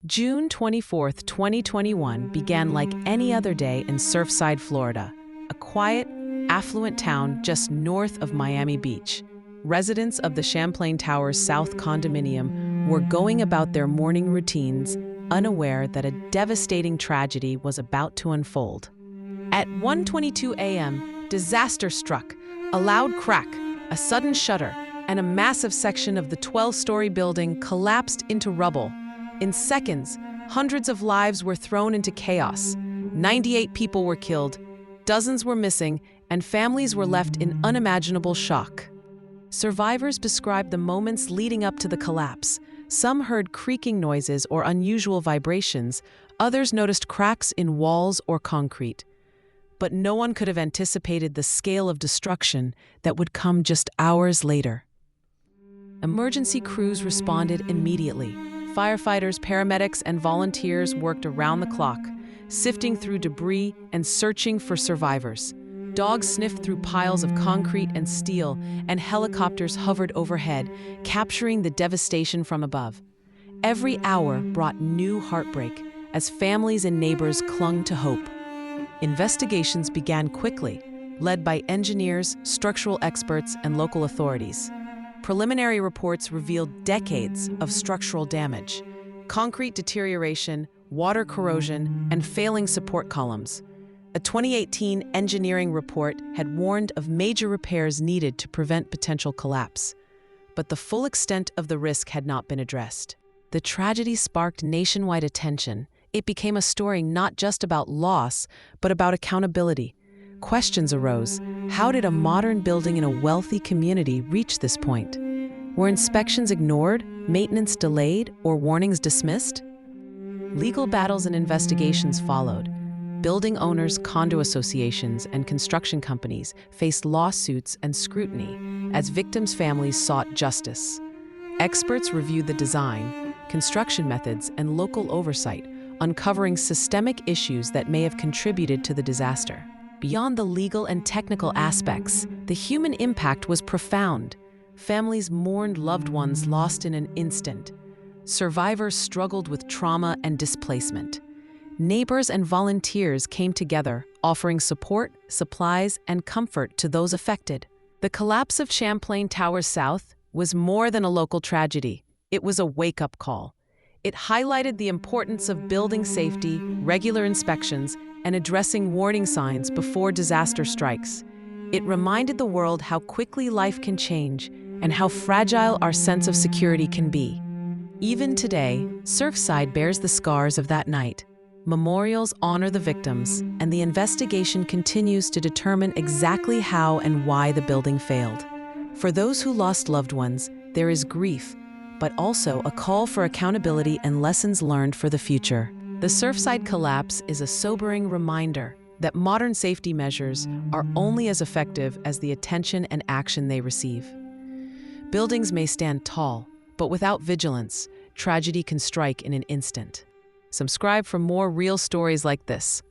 June 24, 2021 began like any other day in Surfside, Florida, a quiet, affluent town just north of Miami Beach. Residents of the Champlain Towers South condominium were going about their morning routines, unaware that a devastating tragedy was about to unfold. At 1:22 a.m., disaster struck. A loud crack, a sudden shudder, and a massive section of the 12-story building collapsed into rubble. In seconds, hundreds of lives were thrown into chaos. 98 people were killed, dozens were missing, and families were left in unimaginable shock. Survivors described the moments leading up to the collapse. Some heard creaking noises or unusual vibrations, others noticed cracks in walls or concrete. But no one could have anticipated the scale of destruction that would come just hours later. Emergency crews responded immediately. Firefighters, paramedics, and volunteers worked around the clock, sifting through debris and searching for survivors. Dogs sniffed through piles of concrete and steel, and helicopters hovered overhead, capturing the devastation from above. Every hour brought new heartbreak as families and neighbors clung to hope. Investigations began quickly, led by engineers, structural experts, and local authorities. Preliminary reports revealed decades of structural damage, concrete deterioration, water corrosion, and failing support columns. A 2018 engineering report had warned of major repairs needed to prevent potential collapse. But the full extent of the risk had not been addressed. The tragedy sparked nationwide attention. It became a story not just about loss, but about accountability. Questions arose. How did a modern building in a wealthy community reach this point? Were inspections ignored, maintenance delayed, or warnings dismissed? Legal battles and investigations followed. Building owners, condo associations, and construction companies faced lawsuits and scrutiny as victims' families sought justice. Experts reviewed the design, construction methods, and local oversight, uncovering systemic issues that may have contributed to the disaster. Beyond the legal and technical aspects, the human impact was profound. Families mourned loved ones lost in an instant. Survivors struggled with trauma and displacement. Neighbors and volunteers came together, offering support, supplies, and comfort to those affected. The collapse of Champlain Towers South was more than a local tragedy. It was a wake-up call. It highlighted the importance of building safety, regular inspections, and addressing warning signs before disaster strikes. It reminded the world how quickly life can change and how fragile our sense of security can be. Even today, Surfside bears the scars of that night. Memorials honor the victims, and the investigation continues to determine exactly how and why the building failed. For those who lost loved ones, there is grief, but also a call for accountability and lessons learned for the future. The Surfside collapse is a sobering reminder that modern safety measures are only as effective as the attention and action they receive. Buildings may stand tall, but without vigilance, tragedy can strike in an instant. Subscribe for more real stories like this.